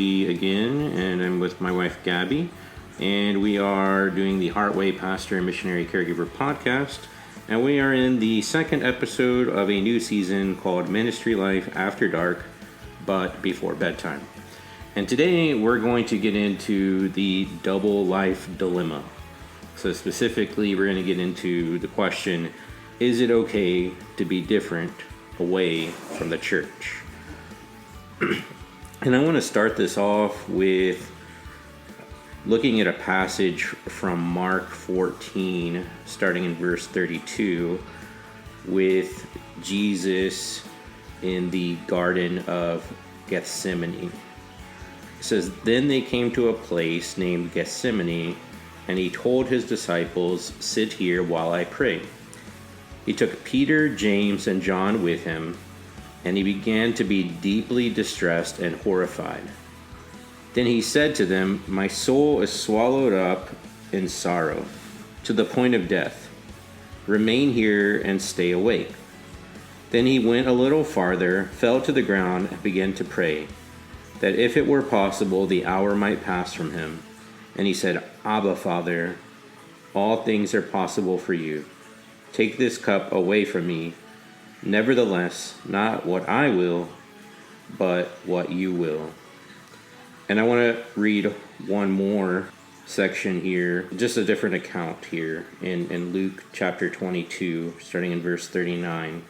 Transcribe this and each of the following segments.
Jodie again, and I'm with my wife Gabby, and we are doing the Heartway Pastor and Missionary Caregiver podcast, and we are in the second episode of a new season called Ministry Life After Dark, but Before Bedtime. And today we're going to get into the double life dilemma. So specifically, we're going to get into the question, is it okay to be different away from the church? And I want to start this off with looking at a passage from Mark 14, starting in verse 32, with Jesus in the Garden of Gethsemane. It says, "Then they came to a place named Gethsemane, and he told his disciples, 'Sit here while I pray.' He took Peter, James, and John with him, and he began to be deeply distressed and horrified. Then he said to them, 'My soul is swallowed up in sorrow, to the point of death. Remain here and stay awake.' Then he went a little farther, fell to the ground, and began to pray, that if it were possible, the hour might pass from him. And he said, 'Abba, Father, all things are possible for you. Take this cup away from me. Nevertheless, not what I will, but what you will.'" And I want to read one more section here, just a different account here, in Luke chapter 22, starting in verse 39.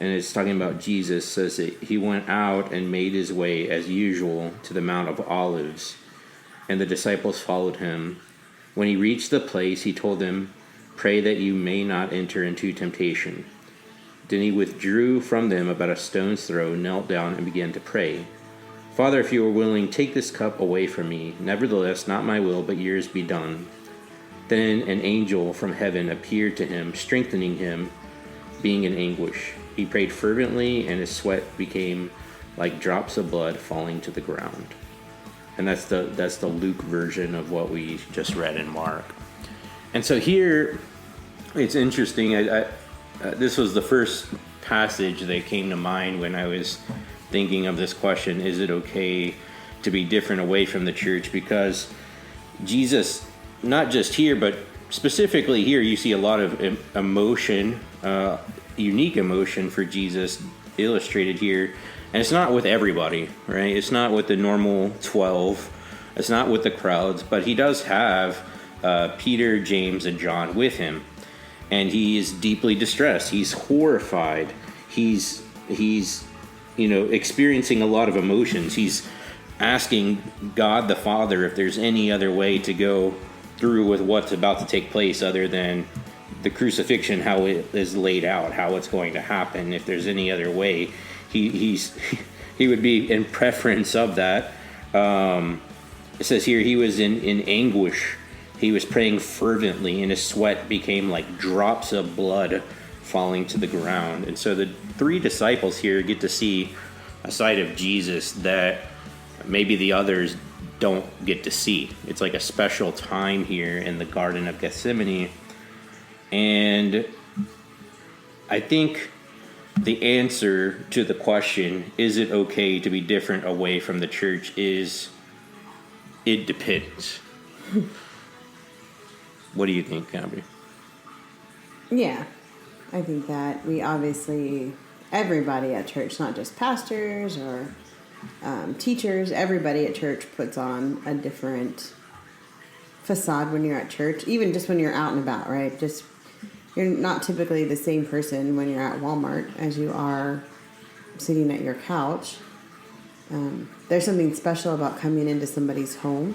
And it's talking about Jesus. Says that he went out and made his way as usual to the Mount of Olives, and the disciples followed him. When he reached the place, he told them, "Pray that you may not enter into temptation." Then he withdrew from them about a stone's throw, knelt down, and began to pray, "Father, if you are willing, take this cup away from me. Nevertheless, not my will, but yours be done." Then an angel from heaven appeared to him, strengthening him, being in anguish. He prayed fervently, and his sweat became like drops of blood falling to the ground. And that's the Luke version of what we just read in Mark. And so here, it's interesting. This was the first passage that came to mind when I was thinking of this question, is it okay to be different away from the church? Because Jesus, not just here, but specifically here, you see a lot of emotion, unique emotion for Jesus illustrated here. And it's not with everybody, right? It's not with the normal 12. It's not with the crowds, but he does have Peter, James, and John with him. And he is deeply distressed. He's horrified. He's experiencing a lot of emotions. He's asking God the Father if there's any other way to go through with what's about to take place other than the crucifixion, how it is laid out, how it's going to happen. If there's any other way, he would be in preference of that. It says here he was in anguish. He was praying fervently, and his sweat became like drops of blood falling to the ground. And so the three disciples here get to see a side of Jesus that maybe the others don't get to see. It's like a special time here in the Garden of Gethsemane. And I think the answer to the question, is it okay to be different away from the church, is it depends. What do you think, Gabby? Yeah, I think that we obviously, everybody at church, not just pastors or teachers, everybody at church puts on a different facade when you're at church, even just when you're out and about, right? Just you're not typically the same person when you're at Walmart as you are sitting at your couch. There's something special about coming into somebody's home.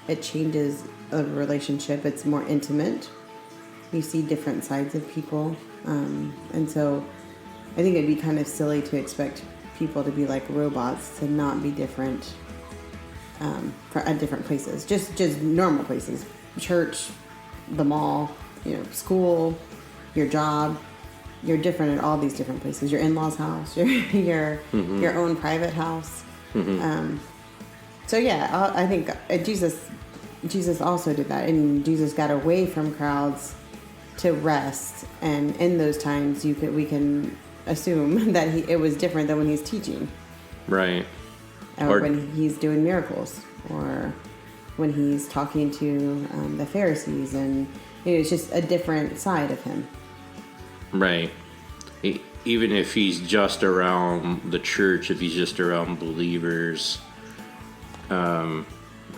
It changes a relationship. It's more intimate. You see different sides of people. And so I think it'd be kind of silly to expect people to be like robots, to not be different at different places. Just normal places. Church, the mall, school, your job. You're different at all these different places. Your in-laws' house, your own private house. Mm-hmm. So yeah, I think Jesus also did that, and Jesus got away from crowds to rest. And in those times, we can assume that it was different than when he's teaching. Right. or when he's doing miracles, or when he's talking to the Pharisees, and it's just a different side of him. Right. Even if he's just around the church, if he's just around believers,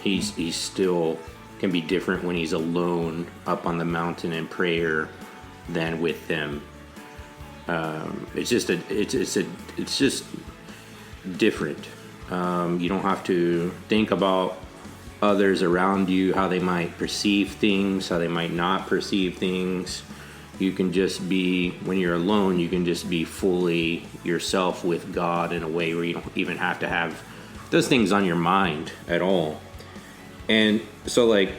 he's still can be different when he's alone up on the mountain in prayer than with them. It's just different. You don't have to think about others around you, how they might perceive things, how they might not perceive things. You can just be, when you're alone, you can just be fully yourself with God in a way where you don't even have to have those things on your mind at all. And so, like,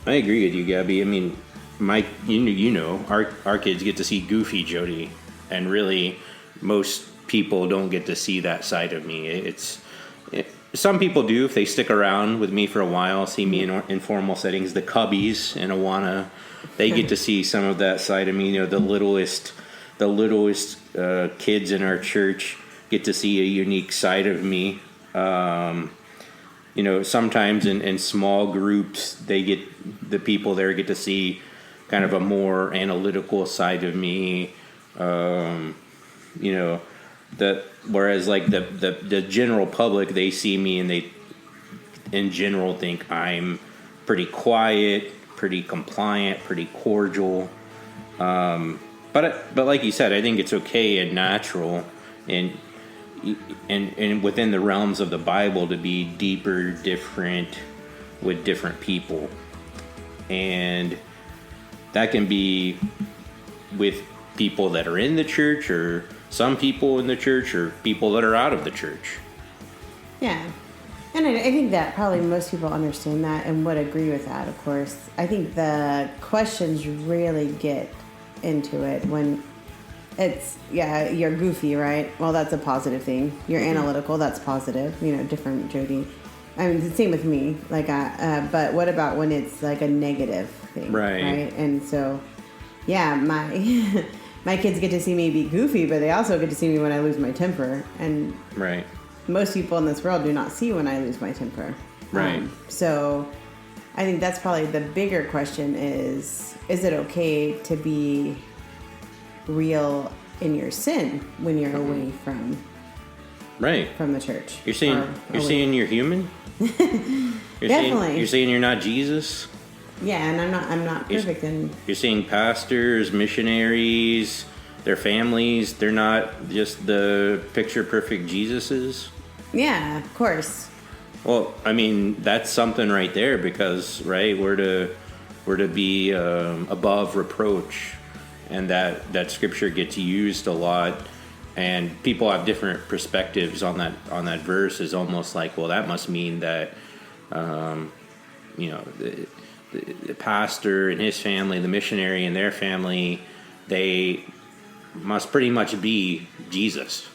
I agree with you, Gabby. I mean, our kids get to see goofy Jodie, and really, most people don't get to see that side of me. Some people do if they stick around with me for a while, see me in informal settings. The cubbies in Awana, they get to see some of that side of me. The littlest kids in our church get to see a unique side of me. Sometimes in small groups, the people there get to see kind of a more analytical side of me. Whereas like the general public, they see me and they in general think I'm pretty quiet, pretty compliant, pretty cordial. But like you said, I think it's okay and natural and within the realms of the Bible to be deeper, different with different people. And that can be with people that are in the church, or some people in the church, or people that are out of the church. Yeah. And I think that probably most people understand that and would agree with that, of course. I think the questions really get into it when it's, you're goofy, right? Well, that's a positive thing. You're analytical, that's positive. Different Jodie. I mean, the same with me. Like, but what about when it's like a negative thing, right? And so, my my kids get to see me be goofy, but they also get to see me when I lose my temper. And most people in this world do not see when I lose my temper. Right. So I think that's probably the bigger question is it okay to be real in your sin when you're away from the church? You're saying you're human? Definitely. You're saying you're not Jesus? Yeah, and I'm not perfect. You're seeing pastors, missionaries, their families, they're not just the picture perfect Jesuses? Yeah, of course. Well, I mean, that's something right there, because we're to be above reproach, and that scripture gets used a lot, and people have different perspectives on that verse. Is almost like, well, that must mean that the pastor and his family, the missionary and their family, they must pretty much be Jesus.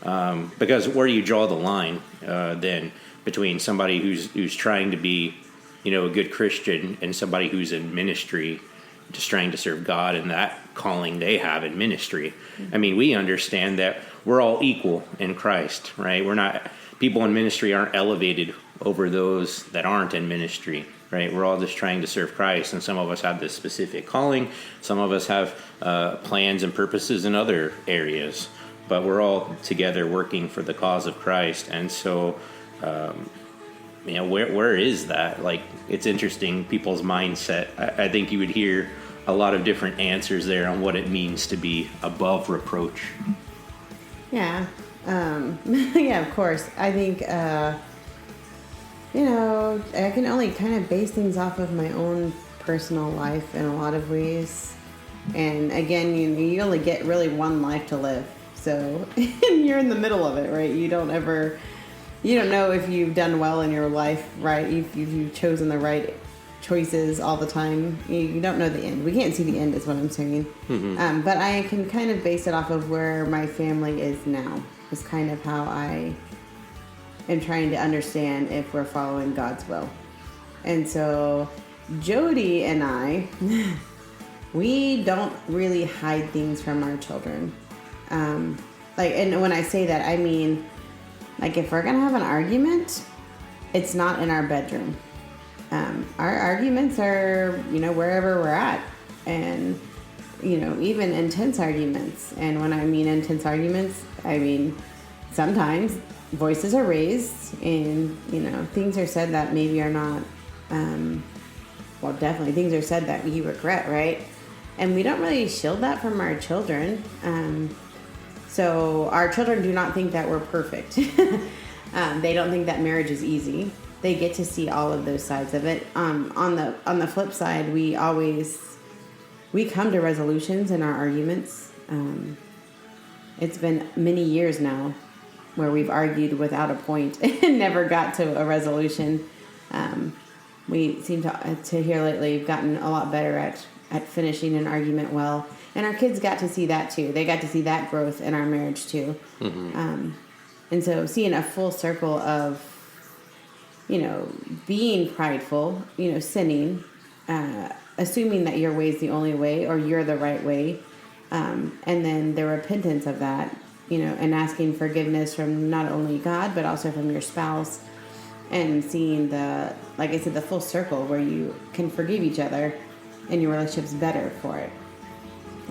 Because where do you draw the line then between somebody who's trying to be, a good Christian, and somebody who's in ministry, just trying to serve God and that calling they have in ministry? I mean, we understand that we're all equal in Christ, right? People in ministry aren't elevated over those that aren't in ministry. Right, we're all just trying to serve Christ, and some of us have this specific calling. Some of us have plans and purposes in other areas, but we're all together working for the cause of Christ. And so, where is that? Like, it's interesting, people's mindset. I think you would hear a lot of different answers there on what it means to be above reproach. Yeah, of course. I think. I can only kind of base things off of my own personal life in a lot of ways. And again, you only get really one life to live. So you're in the middle of it, right? You don't know if you've done well in your life, right? If you've chosen the right choices all the time. You don't know the end. We can't see the end is what I'm saying. Mm-hmm. But I can kind of base it off of where my family is now. Is kind of how I am trying to understand if we're following God's will. And so Jodie and I, we don't really hide things from our children. And when I say that, I mean, Like, if we're going to have an argument, it's not in our bedroom. Our arguments are, wherever we're at. And, even intense arguments. And when I mean intense arguments, I mean sometimes voices are raised and, things are said that maybe are not, definitely things are said that you regret, right? And we don't really shield that from our children. So our children do not think that we're perfect. They don't think that marriage is easy. They get to see all of those sides of it. On the flip side, we come to resolutions in our arguments. It's been many years now where we've argued without a point and never got to a resolution. We seem to hear lately we've gotten a lot better at finishing an argument well. And our kids got to see that too. They got to see that growth in our marriage too. Mm-hmm. And so seeing a full circle of, being prideful, sinning, assuming that your way is the only way or you're the right way. And then the repentance of that, and asking forgiveness from not only God, but also from your spouse, and seeing the full circle where you can forgive each other and your relationship's better for it.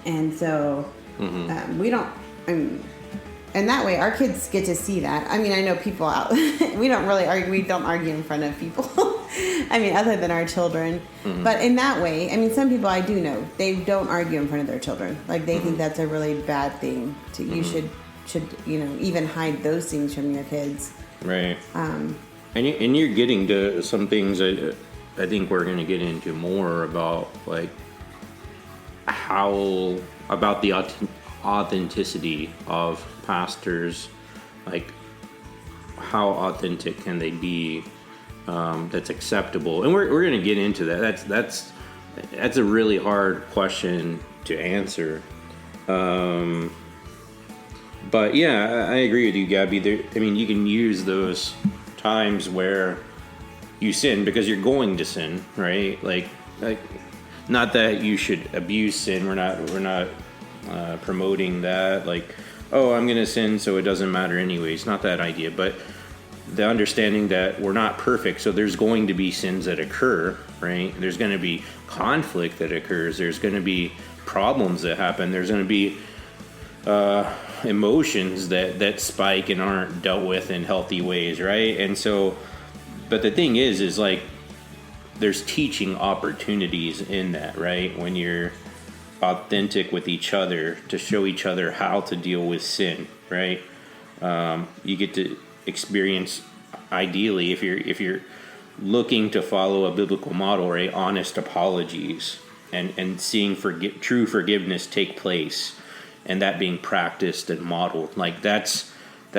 And so and that way our kids get to see that. I mean, I know people out, we don't argue in front of people. I mean, other than our children. Mm-hmm. But in that way, I mean, some people I do know, they don't argue in front of their children. Like, they think that's a really bad thing. You should even hide those things from your kids. Right. And you're getting to some things I think we're going to get into more about, like, about the authenticity of pastors. Like, how authentic can they be? That's acceptable, and we're going to get into that. That's a really hard question to answer. But yeah, I agree with you, Gabby. You can use those times where you sin because you're going to sin, right? Like not that you should abuse sin. We're not promoting that. Like, oh, I'm going to sin, so it doesn't matter anyway. It's not that idea, but the understanding that we're not perfect, so there's going to be sins that occur, right? There's going to be conflict that occurs. There's going to be problems that happen. There's going to be emotions that spike and aren't dealt with in healthy ways, right? And so, but the thing is like, there's teaching opportunities in that, right? When you're authentic with each other to show each other how to deal with sin, right? You get to experience, ideally, if you're looking to follow a biblical model, right? Honest apologies and seeing true forgiveness take place, and that being practiced and modeled. Like, that's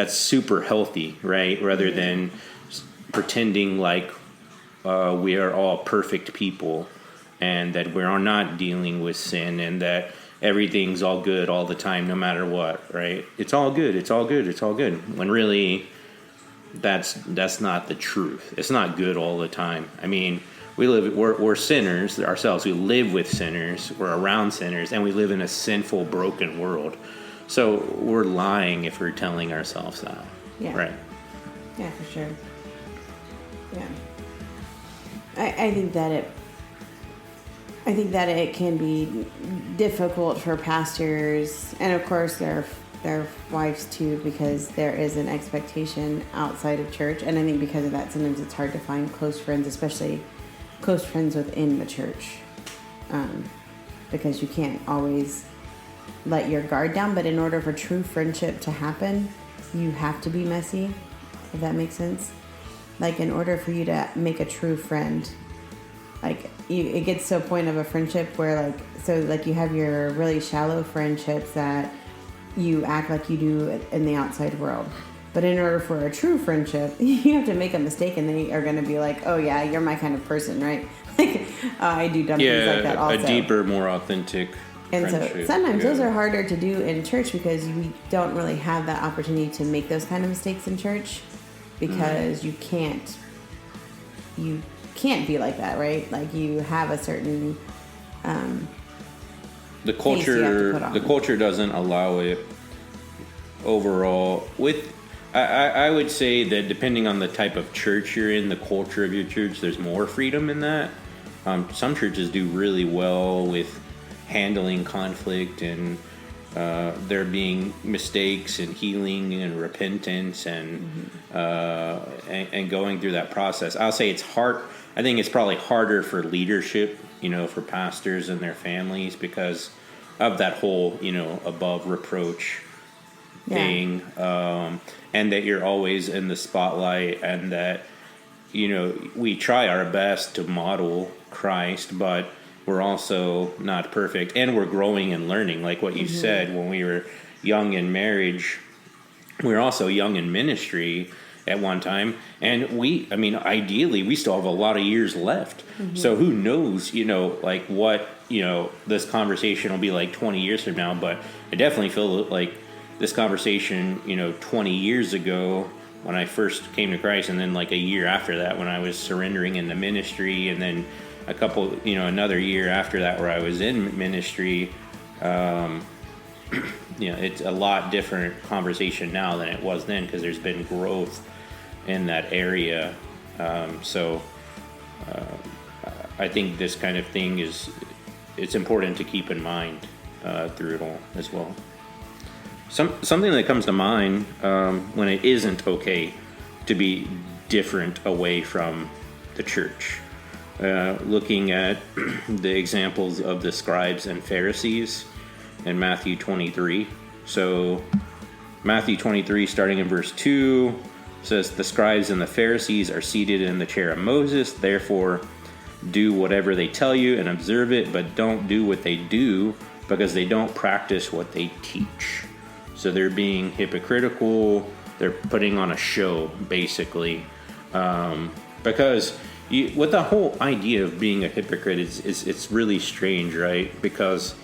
super healthy, right? Rather than pretending like we are all perfect people and that we are not dealing with sin and that everything's all good all the time, no matter what, right? It's all good. It's all good. It's all good. When really, that's not the truth. It's not good all the time. I mean, we're sinners ourselves. We live with sinners. We're around sinners, and we live in a sinful, broken world. So we're lying if we're telling ourselves that. Yeah. Right. Yeah, for sure. Yeah. I think that it can be difficult for pastors, and of course their wives too, because there is an expectation outside of church, and I think because of that, sometimes it's hard to find close friends, especially close friends within the church, because you can't always let your guard down. But in order for true friendship to happen, you have to be messy, if that makes sense. Like, in order for you to make a true friend, like, it gets to a point of a friendship where, you have your really shallow friendships that you act like you do in the outside world. But in order for a true friendship, you have to make a mistake, and they are going to be like, oh yeah, you're my kind of person, right? Like, I do dumb things like that also. A deeper, more authentic friendship. So sometimes those are harder to do in church because we don't really have that opportunity to make those kind of mistakes in church, because you can't be like that, right? Like, you have a certain the culture doesn't allow it overall. I would say that depending on the type of church you're in, the culture of your church, there's more freedom in that. Some churches do really well with handling conflict and there being mistakes and healing and repentance and going through that process. I'll say it's hard. I think it's probably harder for leadership, for pastors and their families because of that whole, above reproach thing, and that you're always in the spotlight, and that we try our best to model Christ, but we're also not perfect, and we're growing and learning. Like what you said, when we were young in marriage, we were also young in ministry at one time, and ideally we still have a lot of years left. So who knows, like what this conversation will be like 20 years from now. But I definitely feel like this conversation, 20 years ago when I first came to Christ, and then like a year after that when I was surrendering in the ministry, and then a couple, another year after that where I was in ministry, it's a lot different conversation now than it was then, because there's been growth in that area. I think this kind of thing it's important to keep in mind through it all as well. Something that comes to mind when it isn't okay to be different away from the church. Looking at the examples of the scribes and Pharisees in Matthew 23. So Matthew 23, starting in verse 2, says, "The scribes and the Pharisees are seated in the chair of Moses. Therefore, do whatever they tell you and observe it, but don't do what they do, because they don't practice what they teach." So they're being hypocritical. They're putting on a show, basically, because what the whole idea of being a hypocrite is it's really strange, right? Because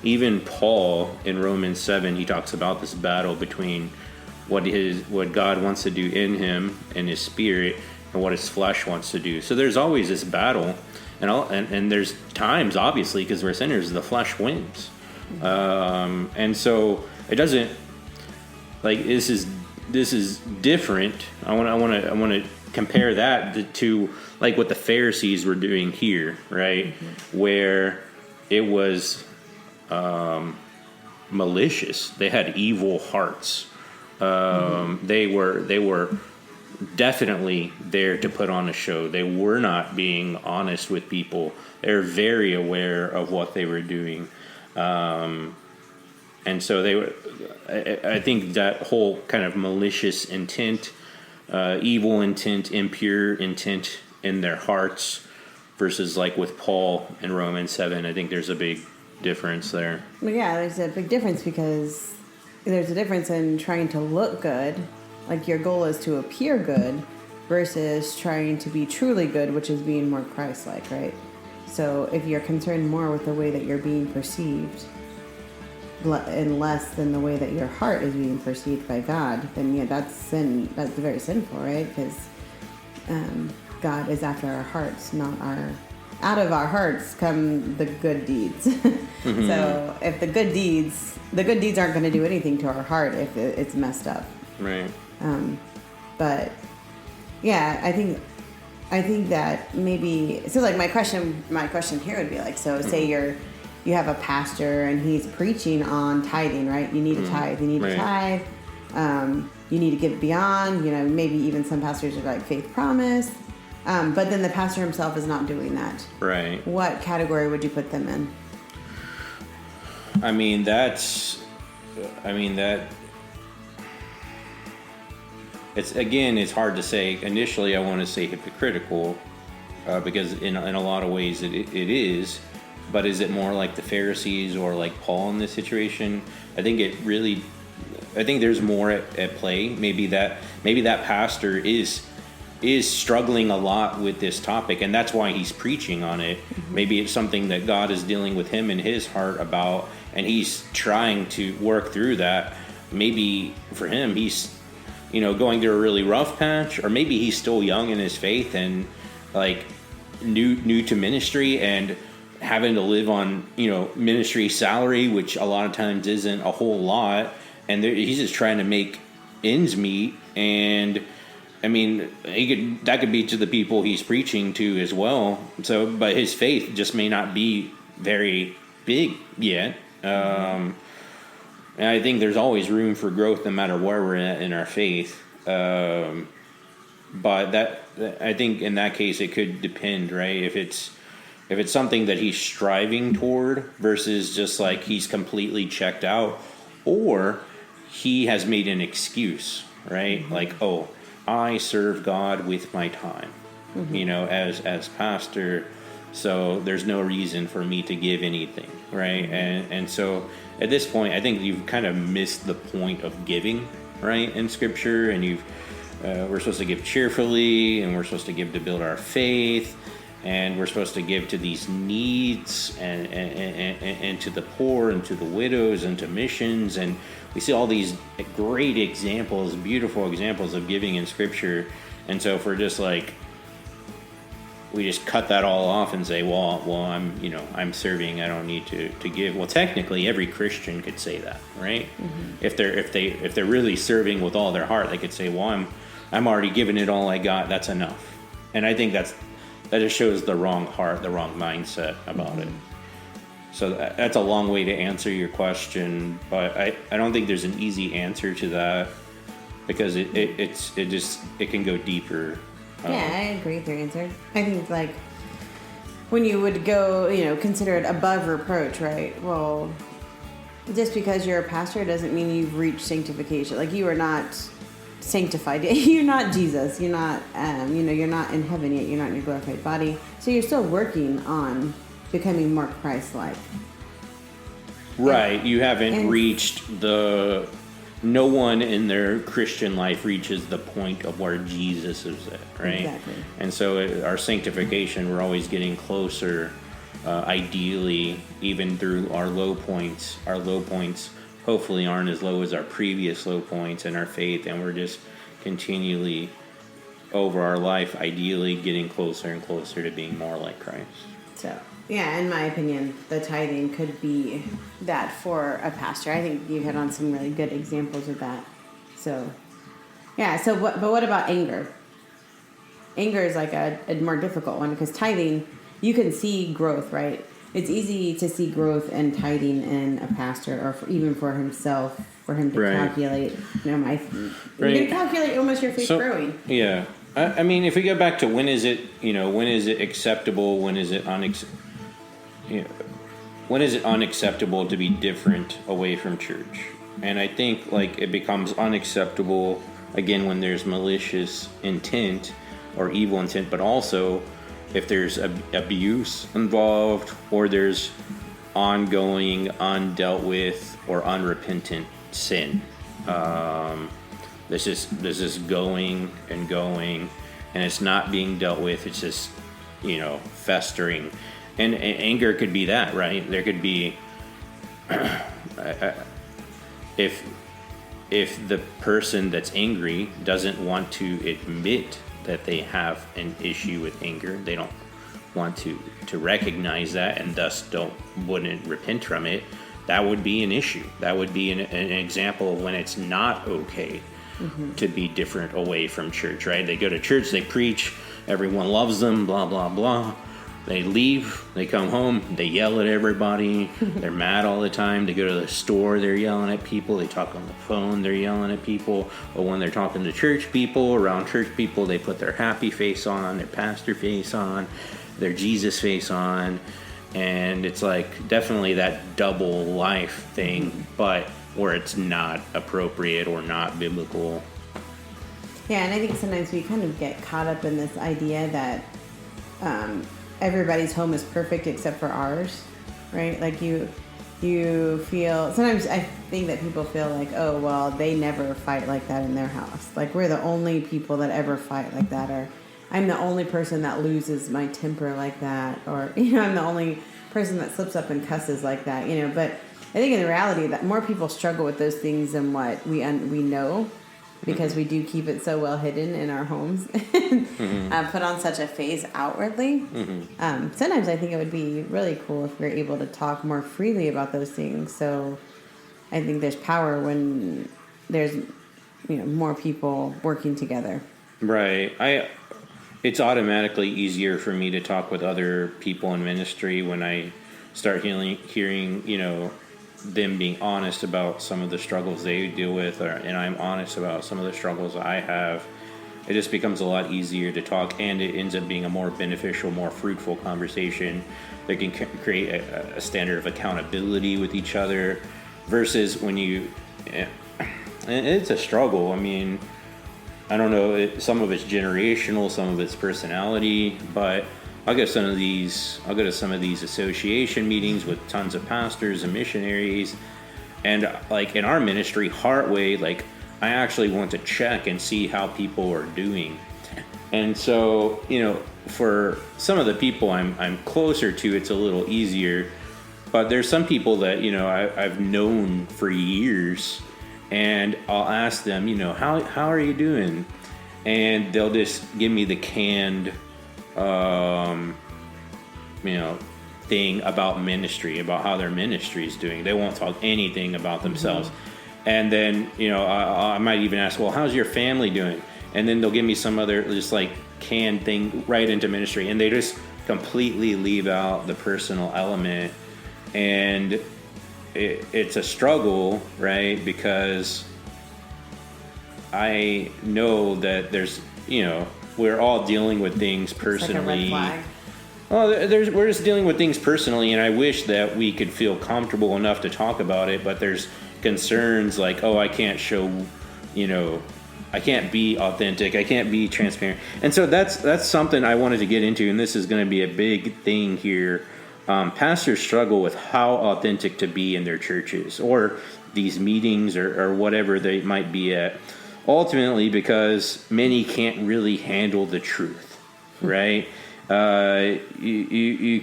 even Paul in Romans 7, he talks about this battle between what God wants to do in him and his spirit, and what his flesh wants to do. So there's always this battle, and there's times, obviously, because we're sinners, the flesh wins, and so it doesn't like this is different. I want to compare that to like what the Pharisees were doing here, right? Where it was malicious. They had evil hearts. They were definitely there to put on a show. They were not being honest with people. They're very aware of what they were doing. And so I think that whole kind of malicious intent, evil intent, impure intent in their hearts versus like with Paul in Romans 7, I think there's a big difference there. Well, yeah, there's a big difference, because there's a difference in trying to look good, like your goal is to appear good, versus trying to be truly good, which is being more Christ-like, right? So if you're concerned more with the way that you're being perceived and less than the way that your heart is being perceived by God, then yeah, that's sin. That's very sinful, right? Because God is after our hearts, not our. Out of our hearts come the good deeds. So if the good deeds aren't going to do anything to our heart if it's messed up. Right. But yeah, I think that maybe, so like my question here would be like, so say you have a pastor and he's preaching on tithing, right? You need to tithe. You need to tithe. You need to give beyond. Maybe even some pastors are like faith promise. But then the pastor himself is not doing that. Right. What category would you put them in? It's hard to say. Initially, I want to say hypocritical, because in a lot of ways it is. But is it more like the Pharisees or like Paul in this situation? I think there's more at play. Maybe that pastor is struggling a lot with this topic, and that's why he's preaching on it. Maybe it's something that God is dealing with him in his heart about, and he's trying to work through that. Maybe for him, he's going through a really rough patch, or maybe he's still young in his faith and like new to ministry and having to live on ministry salary, which a lot of times isn't a whole lot, and he's just trying to make ends meet, and I mean, that could be to the people he's preaching to as well. So, but his faith just may not be very big yet. And I think there's always room for growth no matter where we're at in our faith. But I think in that case it could depend, right? If it's something that he's striving toward versus just like he's completely checked out, or he has made an excuse, right? Mm-hmm. Like, oh, I serve God with my time, as pastor, so there's no reason for me to give anything, right? And so at this point, I think you've kind of missed the point of giving, right, in Scripture, and we're supposed to give cheerfully, and we're supposed to give to build our faith, and we're supposed to give to these needs and to the poor and to the widows and to missions. And we see all these great examples, beautiful examples of giving in Scripture. And so if we're just like, we just cut that all off and say, well, I'm serving, I don't need to give. Well, technically, every Christian could say that, right? Mm-hmm. If they're really serving with all their heart, they could say, well, I'm already giving it all I got. That's enough. And I think that just shows the wrong heart, the wrong mindset about it. So that's a long way to answer your question, but I don't think there's an easy answer to that, because it can go deeper. Yeah, I agree with your answer. I think like when you would go, consider it above reproach, right? Well, just because you're a pastor doesn't mean you've reached sanctification. Like, you are not sanctified. You're not Jesus. You're not, you're not in heaven yet. You're not in your glorified body. So you're still working on becoming more Christ-like. Right. You haven't reached no one in their Christian life reaches the point of where Jesus is at, right? Exactly. And so our sanctification, we're always getting closer, ideally, even through our low points. Our low points hopefully aren't as low as our previous low points in our faith, and we're just continually, over our life, ideally getting closer and closer to being more like Christ. So, yeah, in my opinion, the tithing could be that for a pastor. I think you hit on some really good examples of that. So, yeah. So, but what about anger? Anger is like a more difficult one, because tithing, you can see growth, right? It's easy to see growth in tithing in a pastor, or even for himself, for him to calculate. You can calculate almost your faith growing. Yeah. I mean, if we go back to when is it acceptable, when is it when is it unacceptable to be different away from church? And I think like it becomes unacceptable again when there's malicious intent or evil intent, but also if there's abuse involved, or there's ongoing, undealt with, or unrepentant sin. This is going and going, and it's not being dealt with. It's just, festering. And anger could be that, right? There could be, if the person that's angry doesn't want to admit that they have an issue with anger, they don't want to recognize that, and thus wouldn't repent from it, that would be an issue. That would be an example of when it's not okay to be different away from church, right? They go to church, they preach, everyone loves them, blah, blah, blah. They leave, they come home, they yell at everybody, they're mad all the time. They go to the store, they're yelling at people, they talk on the phone, they're yelling at people. Or when they're talking to church people, around church people, they put their happy face on, their pastor face on, their Jesus face on. And it's like definitely that double life thing, but where it's not appropriate or not biblical. Yeah, and I think sometimes we kind of get caught up in this idea that everybody's home is perfect except for ours, right? Like you feel, sometimes I think that people feel like, oh, well, they never fight like that in their house. Like, we're the only people that ever fight like that, or I'm the only person that loses my temper like that, or, I'm the only person that slips up and cusses like that, But I think in reality that more people struggle with those things than what we know, because we do keep it so well hidden in our homes, put on such a face outwardly. Sometimes I think it would be really cool if we're able to talk more freely about those things. So I think there's power when there's more people working together. Right. It's automatically easier for me to talk with other people in ministry when I start hearing them being honest about some of the struggles they deal with, and I'm honest about some of the struggles I have. It just becomes a lot easier to talk, and it ends up being a more beneficial, more fruitful conversation that can create a standard of accountability with each other, versus when and it's a struggle. I mean, I don't know, some of it's generational, some of it's personality, but I'll go to some of these association meetings with tons of pastors and missionaries, and like in our ministry, Heartway, like I actually want to check and see how people are doing. And so, for some of the people I'm closer to, it's a little easier, but there's some people that, I've known for years, and I'll ask them, how are you doing? And they'll just give me the canned, thing about ministry, about how their ministry is doing. They won't talk anything about themselves. Mm-hmm. And then, I might even ask, well, how's your family doing? And then they'll give me some other just like canned thing right into ministry. And they just completely leave out the personal element. And it's a struggle, right? Because I know that there's, we're all dealing with things personally. It's like a red flag. Well, we're just dealing with things personally, and I wish that we could feel comfortable enough to talk about it, but there's concerns like, I can't show, I can't be authentic, I can't be transparent. And so that's something I wanted to get into, and this is going to be a big thing here. Pastors struggle with how authentic to be in their churches or these meetings or whatever they might be at. Ultimately, because many can't really handle the truth, right? You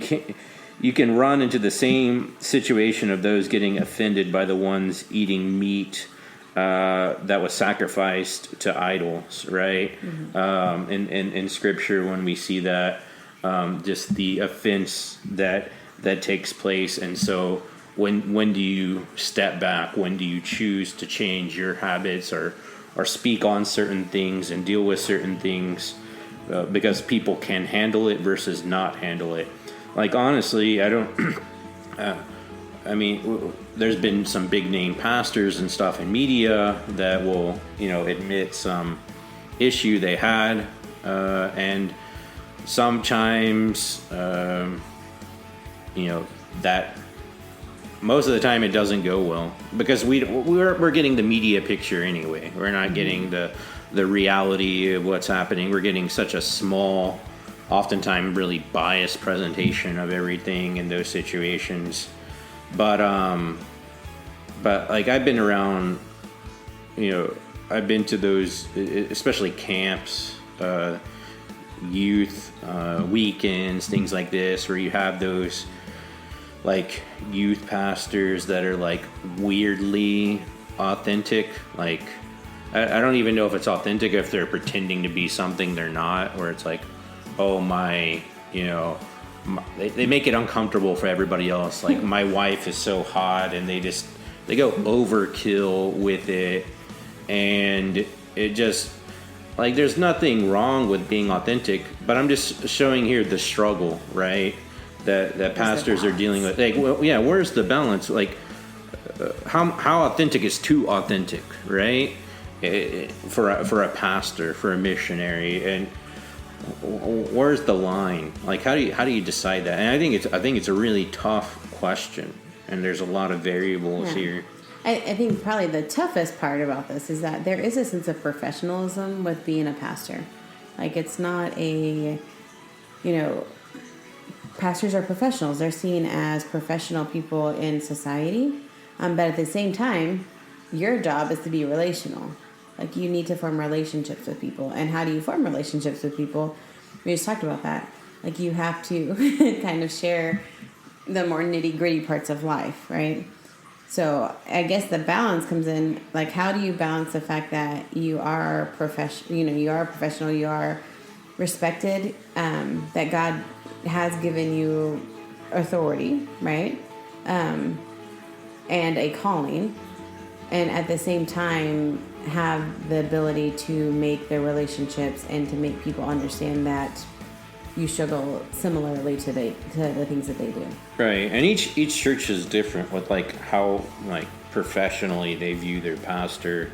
can run into the same situation of those getting offended by the ones eating meat that was sacrificed to idols, right? Mm-hmm. In Scripture, when we see that, just the offense that takes place, and so when do you step back? When do you choose to change your habits or speak on certain things and deal with certain things because people can handle it versus not handle it? Like, honestly, I don't... there's been some big name pastors and stuff in media that will, admit some issue they had, and sometimes, that most of the time it doesn't go well because we're getting the media picture anyway. We're not getting the reality of what's happening. We're getting such a small, oftentimes really biased presentation of everything in those situations. But like I've been around, I've been to those, especially camps, youth weekends, things like this, where you have those like youth pastors that are like weirdly authentic. Like I don't even know if it's authentic, if they're pretending to be something they're not, where it's like, they make it uncomfortable for everybody else. Like, my wife is so hot, and they go overkill with it, and it just, like, there's nothing wrong with being authentic, but I'm just showing here the struggle, right? That pastors are dealing with. Like, well, yeah, where's the balance? Like, how authentic is too authentic, right? For a pastor, for a missionary, and where's the line? Like, how do you decide that? And I think it's a really tough question, and there's a lot of variables here. I think probably the toughest part about this is that there is a sense of professionalism with being a pastor. Like, it's not pastors are professionals. They're seen as professional people in society, but at the same time, your job is to be relational. Like, you need to form relationships with people. And how do you form relationships with people? We just talked about that. Like, you have to kind of share the more nitty-gritty parts of life, right? So I guess the balance comes in, like, how do you balance the fact that you are you are a professional, you are respected, that God has given you authority, right? And a calling. And at the same time, have the ability to make the relationships and to make people understand that you struggle similarly to the things that they do. Right, and each church is different with like how like professionally they view their pastor.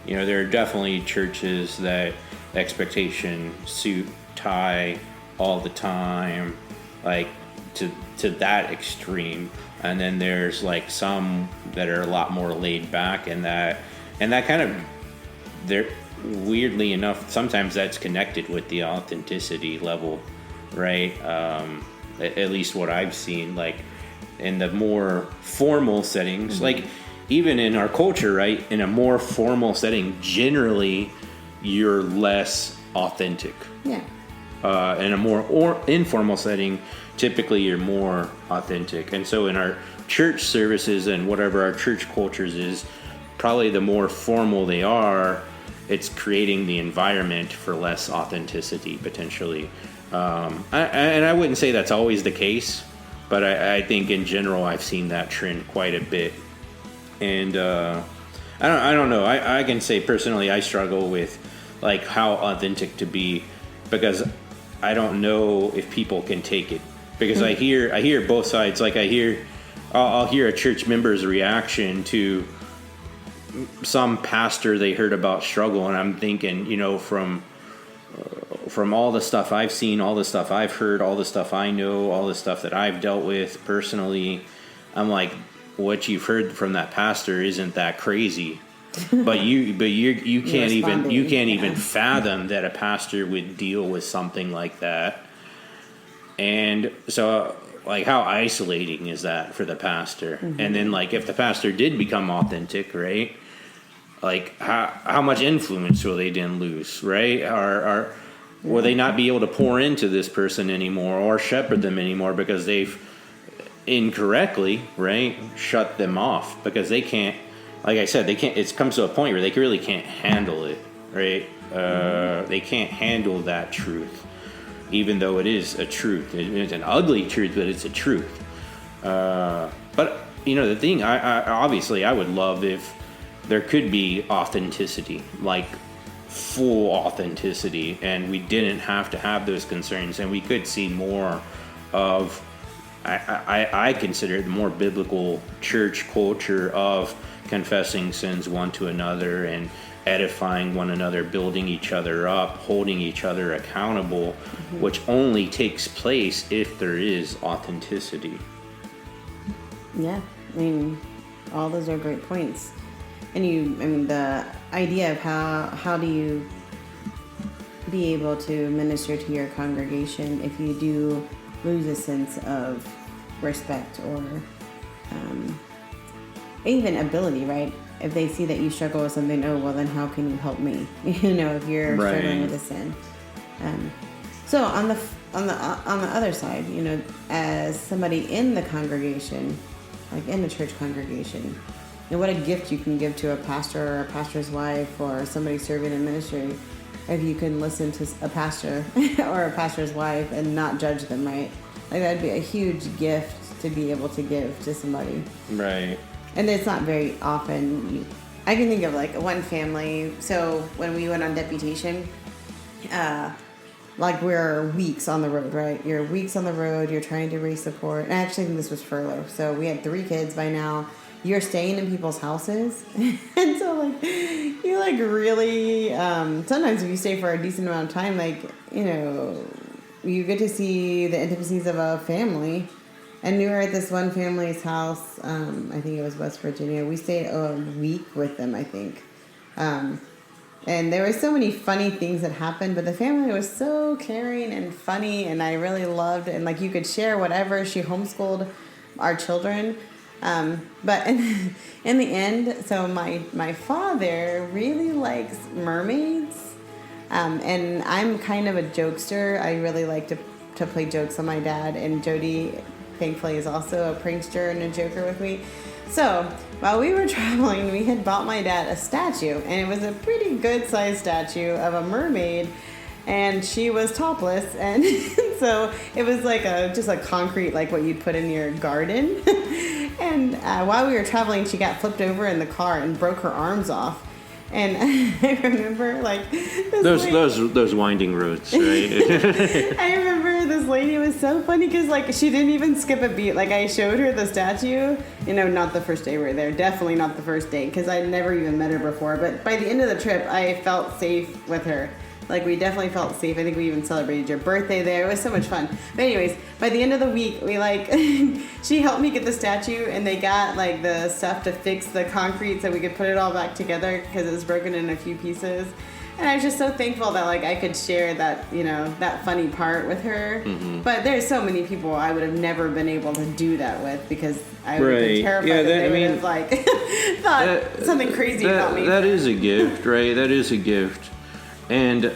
You know, there are definitely churches that expectation suit, tie all the time, like to that extreme, and then there's like some that are a lot more laid back, and that kind of, they're weirdly enough sometimes that's connected with the authenticity level, right? At least what I've seen, like in the more formal settings, like even in our culture, right, in a more formal setting, generally you're less authentic. Yeah. In a more informal setting, typically you're more authentic. And so in our church services and whatever our church cultures is, probably the more formal they are, it's creating the environment for less authenticity potentially. And I wouldn't say that's always the case, but I think in general I've seen that trend quite a bit. And I don't know. I can say personally I struggle with like how authentic to be, because I don't know if people can take it, because I hear both sides. Like I'll hear a church member's reaction to some pastor they heard about struggle, and I'm thinking, you know, from all the stuff I've seen, all the stuff I've heard, all the stuff I know, all the stuff that I've dealt with personally, I'm like, what you've heard from that pastor isn't that crazy. But you can't even fathom that a pastor would deal with something like that. And so like how isolating is that for the pastor? And then like if the pastor did become authentic, right? Like how much influence will they then lose, right? Will they not be able to pour into this person anymore or shepherd them anymore because they've incorrectly, right, shut them off, because they can't, like I said, it comes to a point where they really can't handle it, right? They can't handle that truth, even though it is a truth. It's an ugly truth, but it's a truth. But, you know, the thing, I obviously I would love if there could be authenticity, like full authenticity, and we didn't have to have those concerns, and we could see more of, I consider it the more biblical church culture of confessing sins one to another and edifying one another, building each other up, holding each other accountable, which only takes place if there is authenticity. Yeah, I mean, all those are great points. And the idea of how do you be able to minister to your congregation if you do lose a sense of respect or even ability, right? If they see that you struggle with something, oh, well, then how can you help me? You know, if you're struggling with a sin. So on the other side, you know, as somebody in the congregation, like in the church congregation, and what a gift you can give to a pastor or a pastor's wife or somebody serving in ministry if you can listen to a pastor or a pastor's wife and not judge them, right? Like that'd be a huge gift to be able to give to somebody. Right. And it's not very often. I can think of like one family. So when we went on deputation, like we're weeks on the road, right? You're weeks on the road. You're trying to raise support. And I actually think this was furlough. So we had 3 kids by now. You're staying in people's houses. And so like, you like really, sometimes if you stay for a decent amount of time, like, you know, you get to see the intricacies of a family. And we were at this one family's house, I think it was West Virginia. We stayed a week with them, I think. And there were so many funny things that happened, but the family was so caring and funny, and I really loved it. And like you could share whatever. She homeschooled our children. But in the end, so my father really likes mermaids. And I'm kind of a jokester. I really like to play jokes on my dad, and Jodie, thankfully, is also a prankster and a joker with me. So while we were traveling, we had bought my dad a statue, and it was a pretty good sized statue of a mermaid, and she was topless, and so it was like just a concrete, like what you'd put in your garden. And while we were traveling, she got flipped over in the car and broke her arms off. And I remember like those winding roads, right? I remember this lady was so funny because like she didn't even skip a beat. Like I showed her the statue, not the first day we were there, definitely not the first day because I'd never even met her before. But by the end of the trip, I felt safe with her. Like we definitely felt safe. I think we even celebrated your birthday there. It was so much fun. But anyways, by the end of the week, we like she helped me get the statue, and they got like the stuff to fix the concrete so we could put it all back together because it was broken in a few pieces. And I was just so thankful that like I could share that that funny part with her. Mm-hmm. But there's so many people I would have never been able to do that with because I would have been terrified that they would have like thought something crazy about me. That is a gift, right? That is a gift. And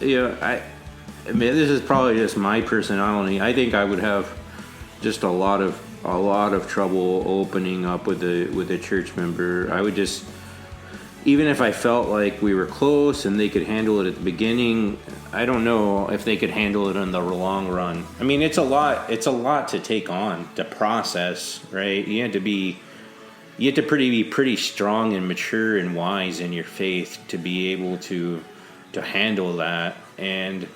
I mean, this is probably just my personality. I think I would have just a lot of trouble opening up with a church member. I would just, even if I felt like we were close and they could handle it at the beginning, I don't know if they could handle it in the long run. I mean, it's a lot to take on, to process, right? You have to be pretty strong and mature and wise in your faith to be able to handle that. And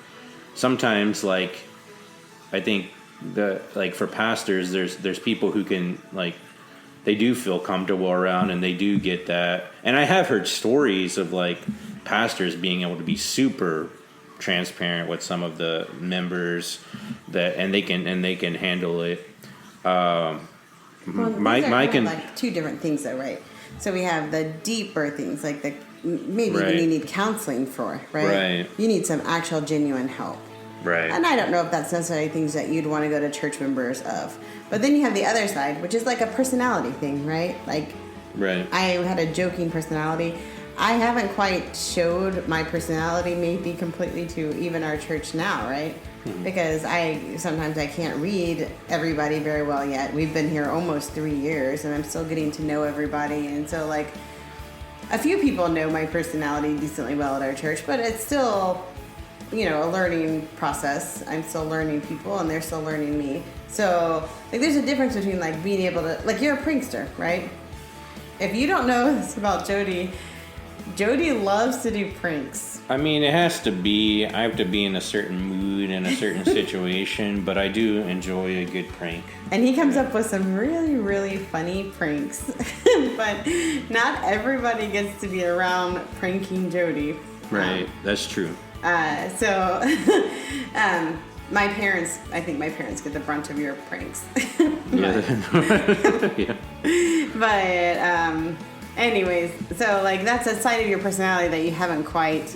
sometimes, like, I think for pastors, there's people who can, like, they do feel comfortable around and they do get that. And I have heard stories of like pastors being able to be super transparent with some of the members and they can handle it. Well, Mike and like two different things though, right? So we have the deeper things like maybe right. you need counseling for, right? Right. You need some actual genuine help. Right. And I don't know if that's necessarily things that you'd want to go to church members of. But then you have the other side, which is like a personality thing, right? Like, right. I had a joking personality. I haven't quite showed my personality maybe completely to even our church now, right? Mm-hmm. Because sometimes I can't read everybody very well yet. We've been here almost 3 years, and I'm still getting to know everybody. And so, like, a few people know my personality decently well at our church, but it's still, a learning process. I'm still learning people, and they're still learning me. So, like, there's a difference between, like, being able to, like, you're a prankster, right? If you don't know this about Jodie loves to do pranks. I mean, I have to be in a certain mood and a certain situation, but I do enjoy a good prank. And he comes up with some really, really funny pranks. But not everybody gets to be around pranking Jodie. Right, that's true. I think my parents get the brunt of your pranks. Yeah. But anyways, so like that's a side of your personality that you haven't quite,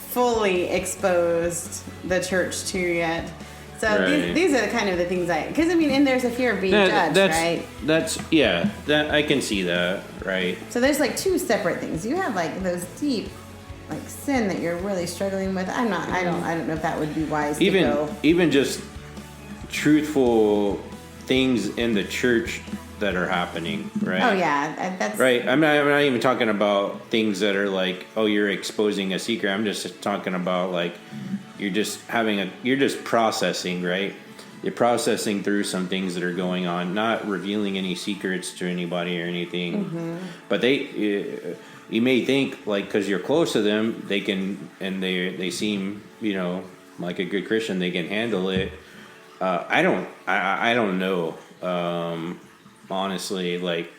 fully exposed the church to yet. So right. these are kind of the things because I mean, and there's a fear of being judged, right? That I can see that, right? So there's like two separate things. You have like those deep, like sin that you're really struggling with. I don't know if that would be wise to go. Even just truthful things in the church that are happening, right? Oh yeah, that's right. I'm not even talking about things that are like, oh, you're exposing a secret. I'm just talking about like you're just processing, right? You're processing through some things that are going on, not revealing any secrets to anybody or anything. Mm-hmm. But you may think like because you're close to them, they can, and they seem like a good Christian, they can handle it. I don't know. Honestly, like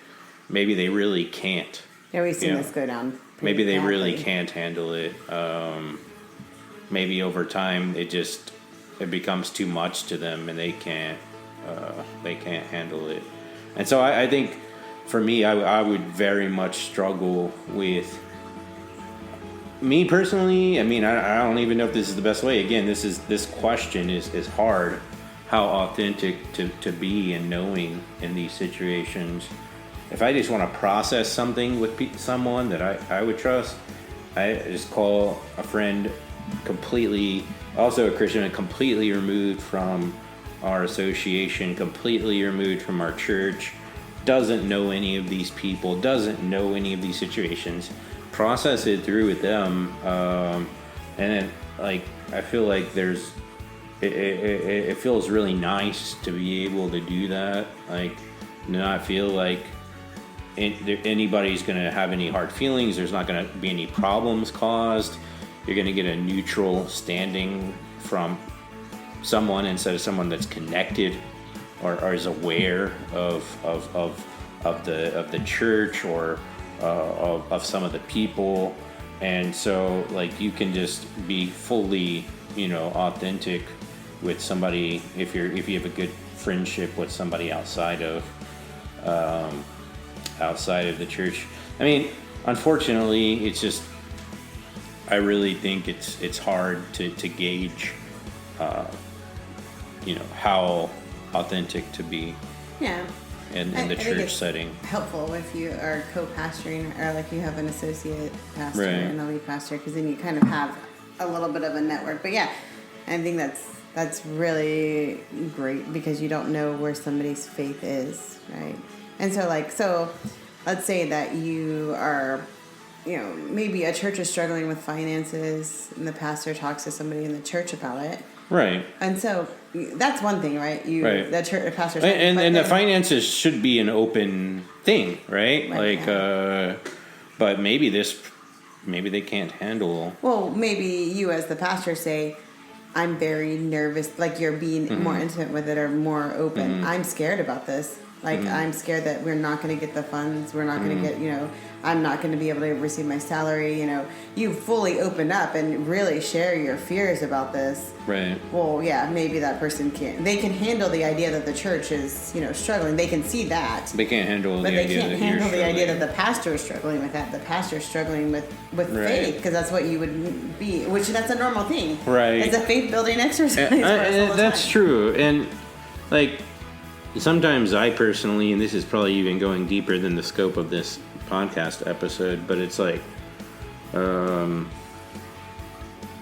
maybe they really can't. Yeah, we've seen this go down. Maybe they really can't handle it. Maybe over time it becomes too much to them and they can't handle it. And so I think for me, I would very much struggle with me personally. I mean, I don't even know if this is the best way. Again, this question is hard. How authentic to be and knowing in these situations. If I just want to process something with someone that I would trust, I just call a friend completely, also a Christian, completely removed from our association, completely removed from our church, doesn't know any of these people, doesn't know any of these situations, process it through with them, and then like I feel like it feels really nice to be able to do that, like not feel like anybody's going to have any hard feelings. There's not going to be any problems caused. You're going to get a neutral standing from someone instead of someone that's connected or is aware of the church or of some of the people. And so, like, you can just be fully, authentic with somebody if you have a good friendship with somebody outside of the church. I mean, unfortunately, it's just, I really think it's hard to gauge, how authentic to be. Yeah. In the church setting. Helpful if you are co-pastoring or like you have an associate pastor and a lead pastor, because then you kind of have a little bit of a network. But yeah, I think that's really great because you don't know where somebody's faith is, right? And so let's say that you are, maybe a church is struggling with finances and the pastor talks to somebody in the church about it. Right. And so that's one thing, right? The church pastor, and the finances should be an open thing, right? But maybe they can't handle. Well, maybe you as the pastor say, I'm very nervous, like you're being more intimate with it or more open. I'm scared about this. Like, I'm scared that we're not going to get the funds. We're not going to get, I'm not going to be able to receive my salary. You fully open up and really share your fears about this. Right. Well, yeah, maybe that person can't. They can handle the idea that the church is, struggling. They can see that. They can't handle the idea that you're struggling. But they can't handle the idea that the pastor is struggling with that. The pastor is struggling with faith, because that's what you would be, which that's a normal thing. Right. It's a faith-building exercise. That's true. And, like, sometimes I personally, and this is probably even going deeper than the scope of this podcast episode, but it's like,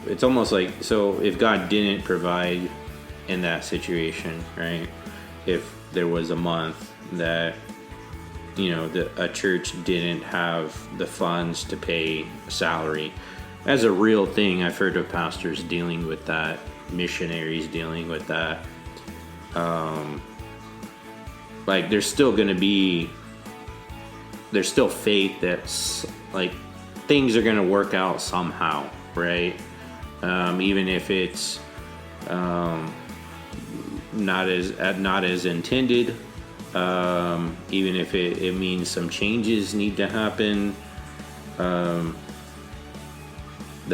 it's almost like, so if God didn't provide in that situation, right? If there was a month that, a church didn't have the funds to pay a salary, as a real thing, I've heard of pastors dealing with that, missionaries dealing with that. Like, there's still faith that's like things are going to work out somehow, right? Even if it's not as intended, even if it means some changes need to happen, the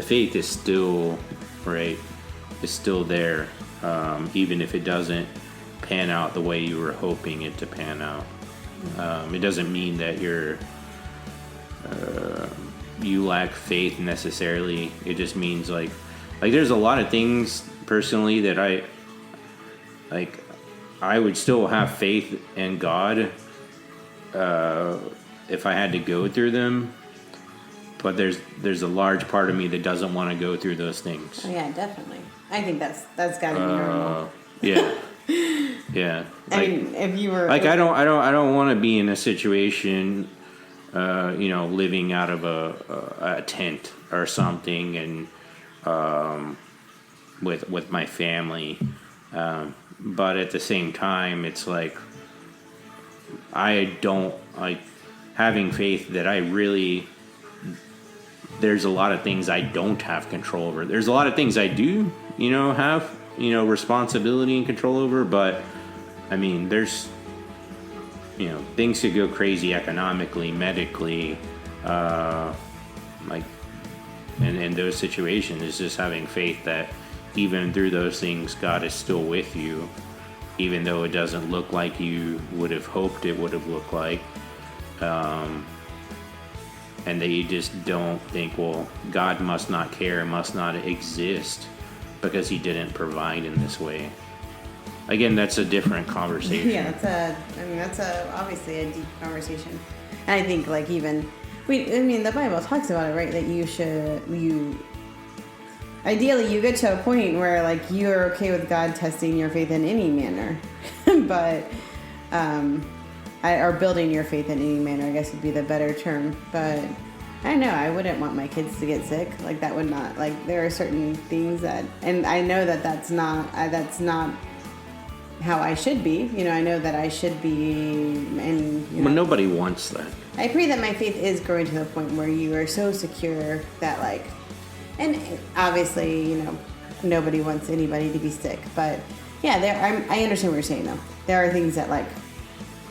faith is still right. It's still there, even if it doesn't pan out the way you were hoping it to pan out. It doesn't mean that you lack faith necessarily. It just means like there's a lot of things personally that I would still have faith in God if I had to go through them, but there's a large part of me that doesn't want to go through those things. Oh yeah, definitely. I think that's got to be normal. Yeah. Yeah. I mean, if you were like, I don't want to be in a situation, living out of a tent or something, and with my family. But at the same time, it's like I don't like having faith that there's a lot of things I don't have control over. There's a lot of things I do, have, responsibility and control over, but I mean, there's, things could go crazy economically, medically, like, in those situations, it's just having faith that even through those things, God is still with you, even though it doesn't look like you would have hoped it would have looked like. And that you just don't think, well, God must not care, must not exist because he didn't provide in this way. Again, that's a different conversation. Yeah, that's obviously a deep conversation. And I think like the Bible talks about it, right? That ideally you get to a point where like you're okay with God testing your faith in any manner, but or building your faith in any manner, I guess would be the better term. But I don't know, I wouldn't want my kids to get sick. Like that would not, like there are certain things that, and I know that's not how I should be. I know that I should be, and Well, nobody wants that. I pray that my faith is growing to the point where you are so secure that, like, and obviously, nobody wants anybody to be sick, but yeah, I understand what you're saying though. There are things that, like,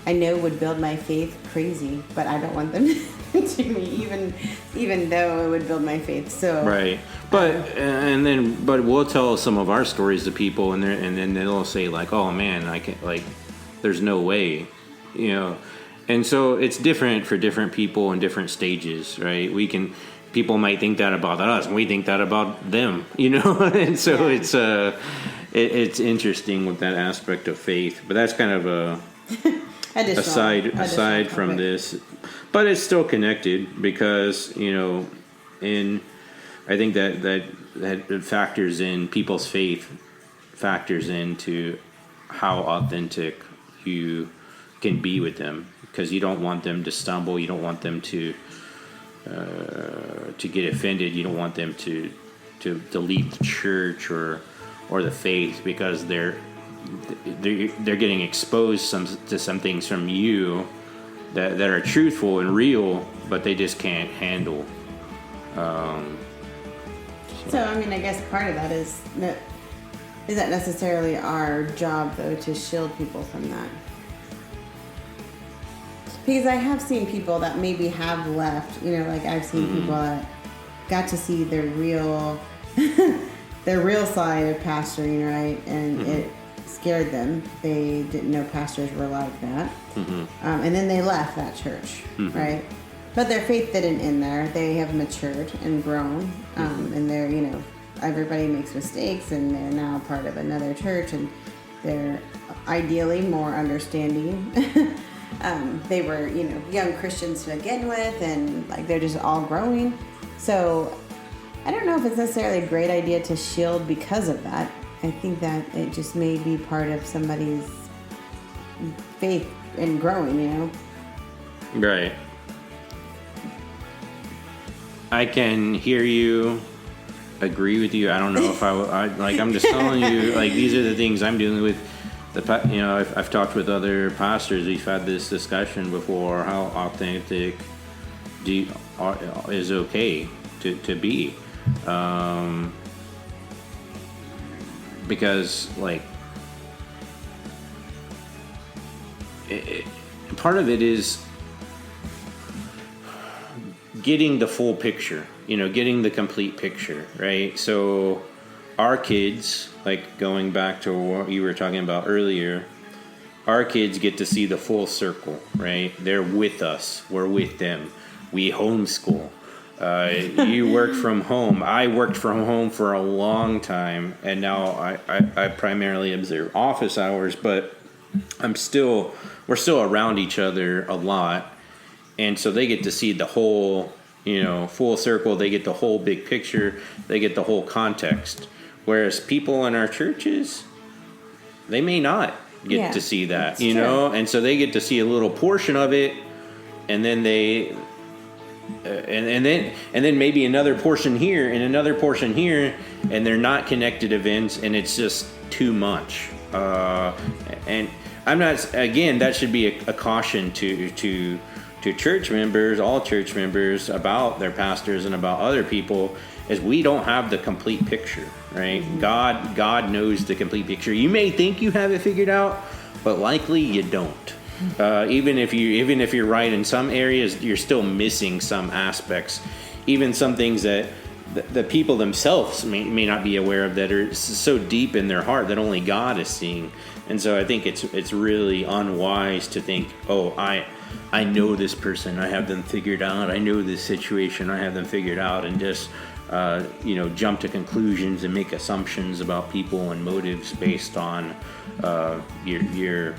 I know would build my faith crazy, but I don't want them to me, even though it would build my faith. So right, but we'll tell some of our stories to people, and then they'll say like, "Oh man, I can't, like, there's no way," And so it's different for different people in different stages, right? People might think that about us, and we think that about them, And so it's interesting with that aspect of faith, but that's kind of a aside from this, but it's still connected because I think that factors in people's faith, factors into how authentic you can be with them, because you don't want them to stumble, you don't want them to get offended, you don't want them to leave the church or the faith because they're getting exposed to some things from you that are truthful and real, but they just can't handle. So I mean, I guess part of that is that necessarily our job, though, to shield people from that. Because I have seen people that maybe have left, like I've seen people that got to see their real side of pastoring, right? And it scared them. They didn't know pastors were like that. And then they left that church, right? But their faith didn't end there. They have matured and grown. And they're, everybody makes mistakes, and they're now part of another church, and they're ideally more understanding. They were, young Christians to begin with, and like they're just all growing. So I don't know if it's necessarily a great idea to shield because of that. I think that it just may be part of somebody's faith in growing, Right. I can hear you, agree with you. I don't know if I'm just telling you, like, these are the things I'm dealing with. I've talked with other pastors. We've had this discussion before. How authentic is okay to be, because like part of it is getting the full picture. Getting the complete picture, right? So our kids, like going back to what you were talking about earlier, our kids get to see the full circle, right? They're with us. We're with them. We homeschool. You work from home. I worked from home for a long time, and now I primarily observe office hours, but we're still around each other a lot, and so they get to see the whole, full circle. They get the whole big picture. They get the whole context. Whereas people in our churches, they may not get to see that, and so they get to see a little portion of it, and then they, and then maybe another portion here and another portion here, and they're not connected events, and it's just too much. And I'm not, again, that should be a caution to church members, all church members, about their pastors and about other people, is we don't have the complete picture, right? God knows the complete picture. You may think you have it figured out, but likely you don't. Even if you're right in some areas, you're still missing some aspects, even some things that the people themselves may not be aware of, that are so deep in their heart that only God is seeing. And so I think it's really unwise to think, oh, I know this person, I have them figured out, I know this situation, I have them figured out, and just jump to conclusions and make assumptions about people and motives based on your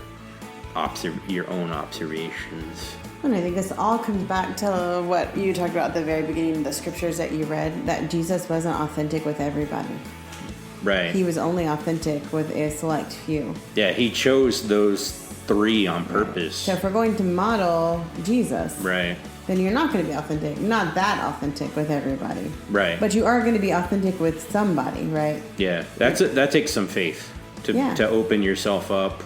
own observations. And I think this all comes back to what you talked about at the very beginning of the scriptures that you read, that Jesus wasn't authentic with everybody. Right. He was only authentic with a select few. Yeah, he chose those 3 on purpose. So if we're going to model Jesus, right, then you're not going to be authentic, not that authentic with everybody. Right. But you are going to be authentic with somebody, right? Yeah, that takes some faith. to open yourself up.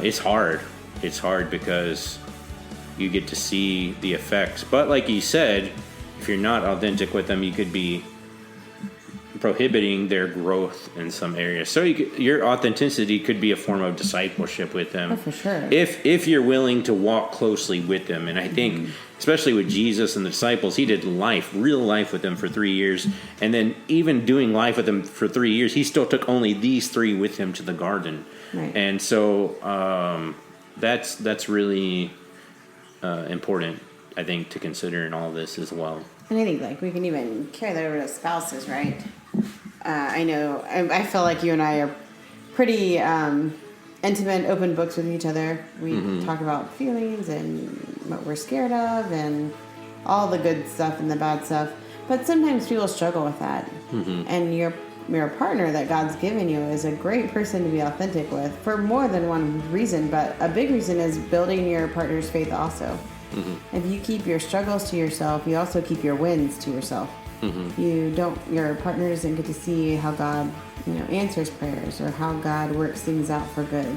It's hard. It's hard because you get to see the effects. But like you said, if you're not authentic with them, you could be prohibiting their growth in some areas. So your authenticity could be a form of discipleship with them. Oh, for sure. If you're willing to walk closely with them. And I think, especially with Jesus and the disciples, he did real life with them for 3 years. And then even doing life with them for 3 years, he still took only these 3 with him to the garden. Right. And so that's really important, I think, to consider in all this as well. And I think like we can even carry that over to spouses, right? I know I feel like you and I are pretty intimate, open books with each other. We talk about feelings and what we're scared of and all the good stuff and the bad stuff. But sometimes people struggle with that. And your partner that God's given you is a great person to be authentic with for more than one reason. But a big reason is building your partner's faith also. If you keep your struggles to yourself, you also keep your wins to yourself. Your partner doesn't get to see how God, answers prayers or how God works things out for good.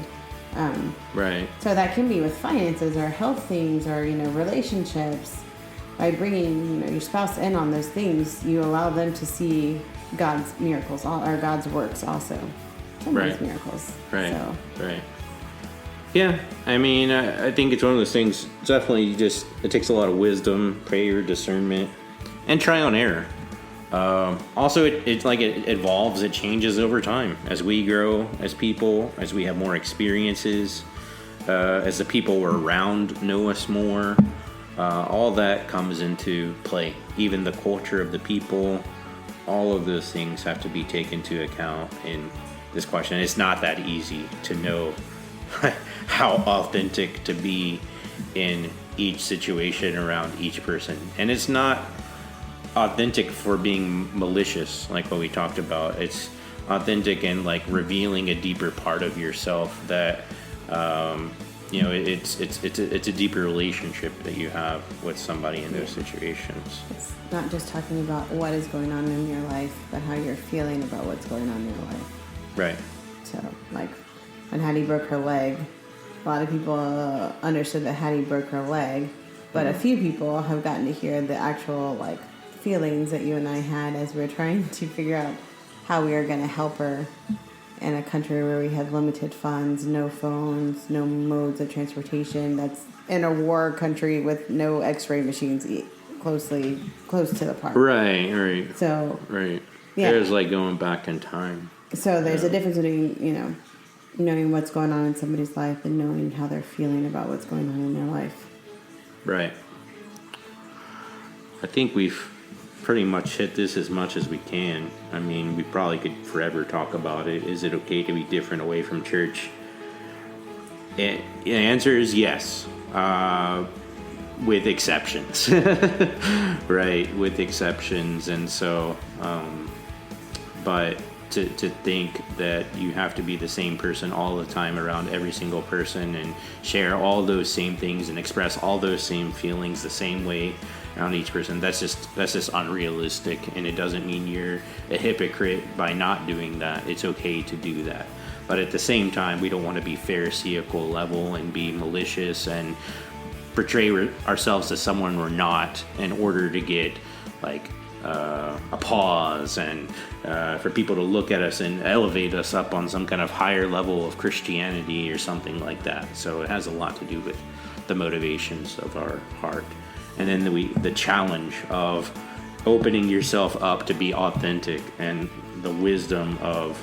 Right. So that can be with finances or health things or, relationships. By bringing, your spouse in on those things, you allow them to see God's miracles or God's works also. Sometimes miracles. Right. So. Right. Yeah, I mean, I think it's one of those things, definitely it takes a lot of wisdom, prayer, discernment, and trial and error. Also, it evolves, it changes over time as we grow as people, as we have more experiences, as the people we're around know us more. All that comes into play. Even the culture of the people, all of those things have to be taken into account in this question. It's not that easy to know how authentic to be in each situation around each person. And it's not authentic for being malicious, like what we talked about. It's authentic and like revealing a deeper part of yourself that it's a deeper relationship that you have with somebody in those situations. It's not just talking about what is going on in your life, but how you're feeling about what's going on in your life. Right. So, like, when Hattie broke her leg, a lot of people understood that Hattie broke her leg, but a few people have gotten to hear the actual, feelings that you and I had as we were trying to figure out how we are going to help her in a country where we have limited funds, no phones, no modes of transportation. That's in a war country with no x-ray machines close to the park. Right. So, right. Yeah. There's going back in time. So there's a difference between, knowing what's going on in somebody's life and knowing how they're feeling about what's going on in their life. Right. I think we've pretty much hit this as much as we can. I mean, we probably could forever talk about it. Is it okay to be different away from church? The answer is yes, with exceptions. Right, with exceptions. And so, but to think that you have to be the same person all the time around every single person and share all those same things and express all those same feelings the same way around each person, that's just unrealistic. And it doesn't mean you're a hypocrite by not doing that. It's okay to do that, but at the same time, we don't want to be pharisaical level and be malicious and portray ourselves as someone we're not in order to get applause and for people to look at us and elevate us up on some kind of higher level of Christianity or something like that. So it has a lot to do with the motivations of our heart. And then the challenge of opening yourself up to be authentic and the wisdom of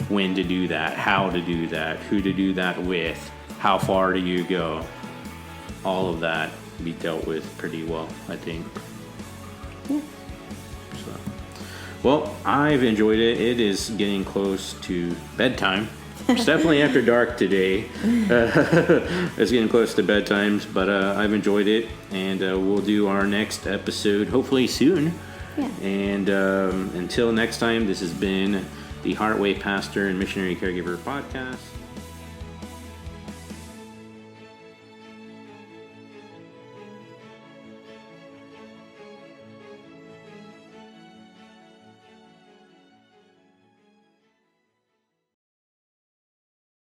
when to do that, how to do that, who to do that with, how far do you go. All of that be dealt with pretty well, I think. Yeah. So, well, I've enjoyed it. It is getting close to bedtime. It's definitely after dark today. It's getting close to bedtime, but I've enjoyed it, and we'll do our next episode hopefully soon. Yeah. And until next time, this has been the Heartway Pastor and Missionary Caregiver Podcast.